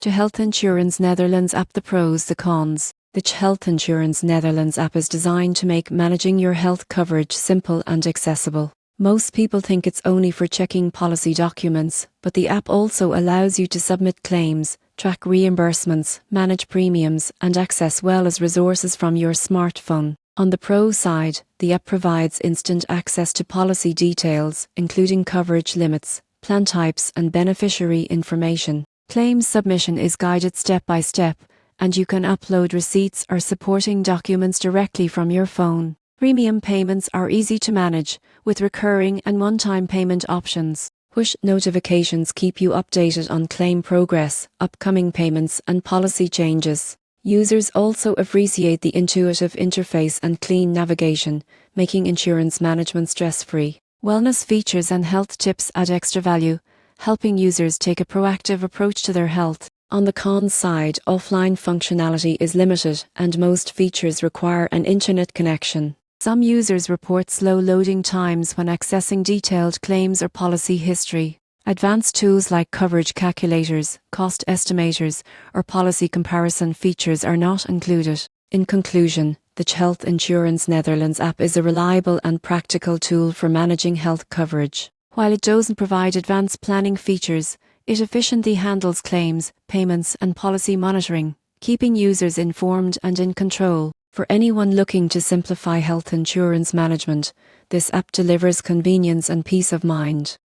The Health Insurance Netherlands app. The pros, the cons. The Health Insurance Netherlands app is designed to make managing your health coverage simple and accessible. Most people think it's only for checking policy documents, but the app also allows you to submit claims, track reimbursements, manage premiums, and access wellness resources from your smartphone. On the pro side, the app provides instant access to policy details, including coverage limits, plan types, and beneficiary information. Claims submission is guided step by step, and you can upload receipts or supporting documents directly from your phone. Premium payments are easy to manage, with recurring and one-time payment options. Push notifications keep you updated on claim progress, upcoming payments, and policy changes. Users also appreciate the intuitive interface and clean navigation, making insurance management stress-free. Wellness features and health tips add extra value, helping users take a proactive approach to their health. On the cons side, offline functionality is limited, and most features require an internet connection. Some users report slow loading times when accessing detailed claims or policy history. Advanced tools like coverage calculators, cost estimators, or policy comparison features are not included. In conclusion, the Health Insurance Netherlands app is a reliable and practical tool for managing health coverage. While it doesn't provide advanced planning features, it efficiently handles claims, payments, and policy monitoring, keeping users informed and in control. For anyone looking to simplify health insurance management, this app delivers convenience and peace of mind.